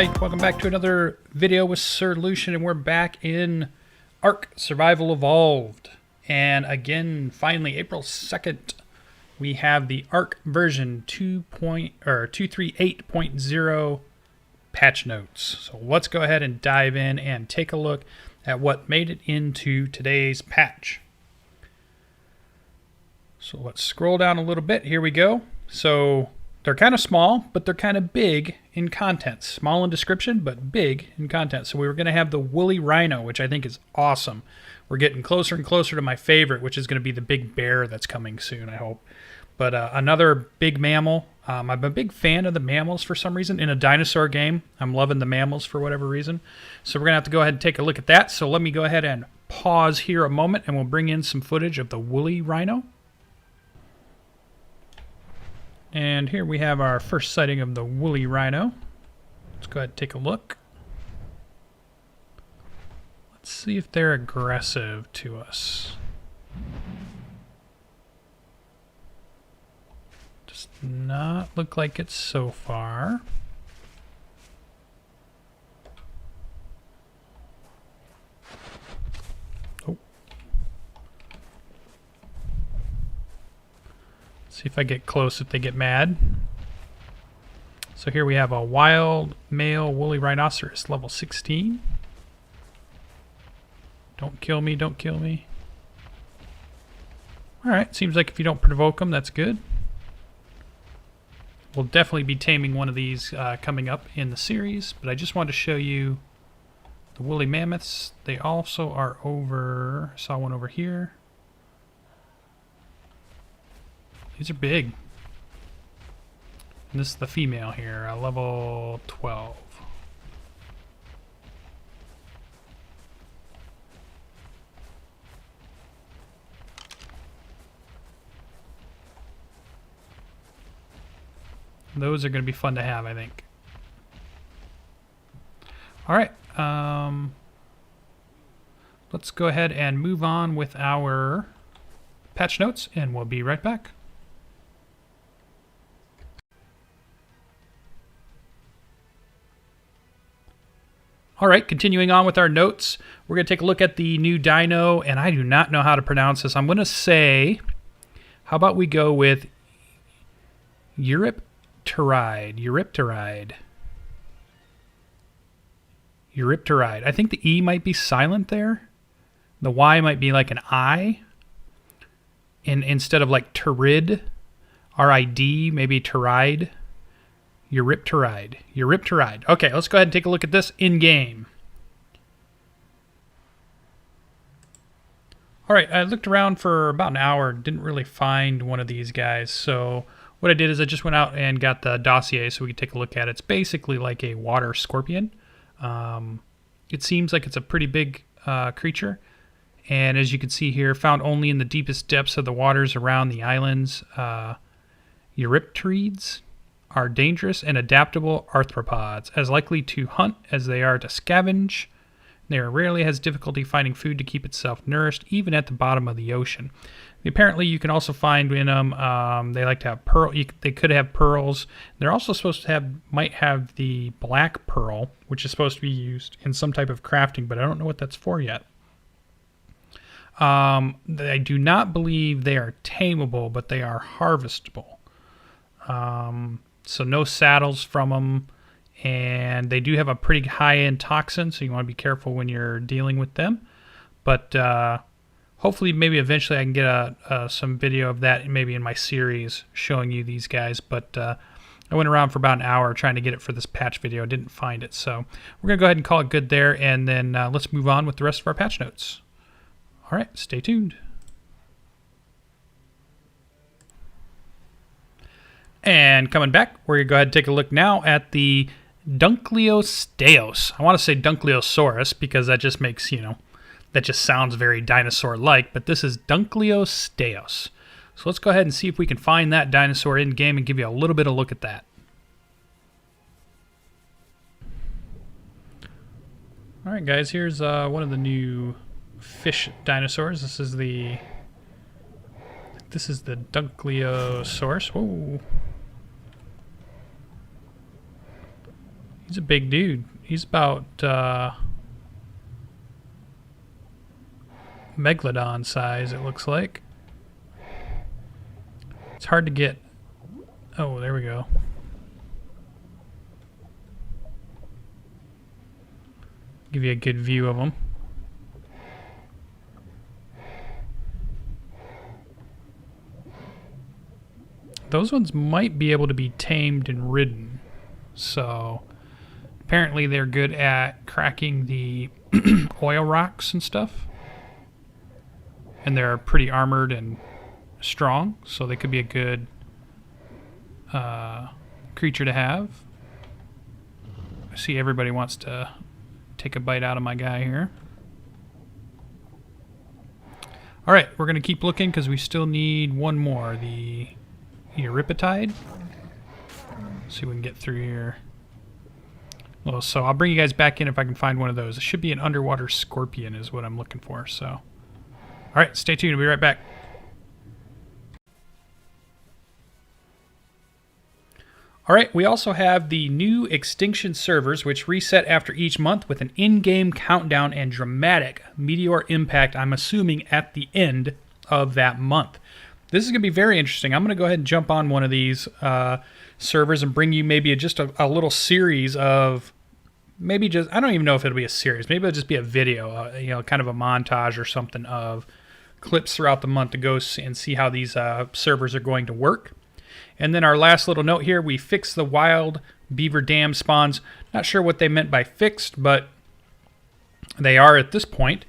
Alright, welcome back to another video with SirLucien, and we're back in Ark Survival Evolved. And again, finally, April 2nd, we have the Ark version 238.0 patch notes. So let's go ahead and dive in and take a look at what made it into today's patch. So let's scroll down a little bit. Here we go. So they're kind of small, but they're kind of big in content. Small in description, but big in content. So we were going to have the woolly rhino, which I think is awesome. We're getting closer and closer to my favorite, which is going to be the big bear that's coming soon, I hope. But another big mammal. I'm a big fan of the mammals for some reason. In a dinosaur game, I'm loving the mammals for whatever reason. So we're going to have to go ahead and take a look at that. So let me go ahead and pause here a moment, and we'll bring in some footage of the woolly rhino. And here we have our first sighting of the woolly rhino. Let's go ahead and take a look. Let's see if they're aggressive to us. Does not look like it so far. See if I get close, if they get mad. So here we have a wild male woolly rhinoceros, level 16. Don't kill me, don't kill me. Alright, seems like if you don't provoke them, that's good. We'll definitely be taming one of these coming up in the series, but I just wanted to show you the woolly mammoths. They also are over, I saw one over here. These are big. And this is the female here, level 12. Those are going to be fun to have, I think. Alright, let's go ahead and move on with our patch notes, and we'll be right back. Alright, continuing on with our notes, we're going to take a look at the new Dino, and I do not know how to pronounce this. I'm going to say, how about we go with Eurypterid. I think the E might be silent there. The Y might be like an I. Instead of like Terid, R-I-D, maybe Teride. Eurypterid. Okay, let's go ahead and take a look at this in-game. Alright, I looked around for about an hour, didn't really find one of these guys, so what I did is I just went out and got the dossier so we could take a look at it. It's basically like a water scorpion. It seems like it's a pretty big creature, and as you can see here, found only in the deepest depths of the waters around the islands. Eurypterids are dangerous and adaptable arthropods, as likely to hunt as they are to scavenge. They rarely has difficulty finding food to keep itself nourished, even at the bottom of the ocean. Apparently, you can also find in them, they like to have they could have pearls. They're also supposed to might have the black pearl, which is supposed to be used in some type of crafting, but I don't know what that's for yet. I do not believe they are tameable, but they are harvestable. So no saddles from them, and they do have a pretty high-end toxin, so you want to be careful when you're dealing with them. But hopefully, maybe eventually I can get some video of that, maybe in my series, showing you these guys. But I went around for about an hour trying to get it for this patch video. Didn't find it, so we're going to go ahead and call it good there, and then let's move on with the rest of our patch notes. All right, stay tuned. And coming back, we're going to go ahead and take a look now at the Dunkleosteus. I want to say Dunkleosaurus because that just makes, that just sounds very dinosaur-like, but this is Dunkleosteus. So let's go ahead and see if we can find that dinosaur in-game and give you a little bit of a look at that. All right, guys, here's one of the new fish dinosaurs. This is the Dunkleosaurus. Whoa. He's a big dude. He's about Megalodon size, it looks like. It's hard to get... Oh, there we go. Give you a good view of him. Those ones might be able to be tamed and ridden. So apparently they're good at cracking the oil rocks and stuff. And they're pretty armored and strong, so they could be a good creature to have. I see everybody wants to take a bite out of my guy here. Alright, we're going to keep looking because we still need one more. The Eurypterid. See if we can get through here. Well, so I'll bring you guys back in if I can find one of those. It should be an underwater scorpion is what I'm looking for. So, alright, stay tuned. I'll be right back. Alright, we also have the new Extinction servers, which reset after each month with an in-game countdown and dramatic meteor impact, I'm assuming, at the end of that month. This is going to be very interesting. I'm going to go ahead and jump on one of these servers and bring you maybe just a little series of, maybe just, I don't even know if it'll be a series. Maybe it'll just be a video, you know, kind of a montage or something of clips throughout the month to go and see how these servers are going to work. And then our last little note here, we fixed the wild beaver dam spawns. Not sure what they meant by fixed, but they are at this point.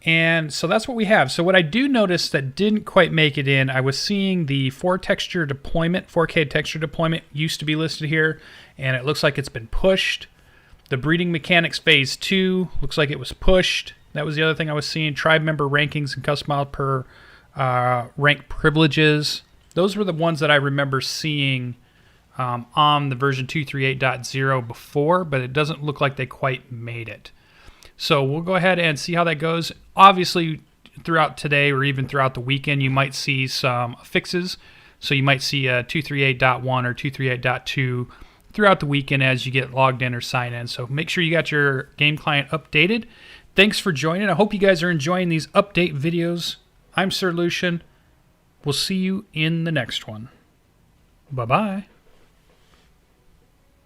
And so that's what we have. So what I do notice that didn't quite make it in, I was seeing the 4K texture deployment used to be listed here, and it looks like it's been pushed. The breeding mechanics phase 2 looks like it was pushed. That was the other thing I was seeing. Tribe member rankings and customized per rank privileges. Those were the ones that I remember seeing on the version 238.0 before, but it doesn't look like they quite made it. So we'll go ahead and see how that goes. Obviously, throughout today or even throughout the weekend, you might see some fixes. So you might see a 238.1 or 238.2 throughout the weekend as you get logged in or sign in. So make sure you got your game client updated. Thanks for joining. I hope you guys are enjoying these update videos. I'm SirLucien. We'll see you in the next one. Bye-bye.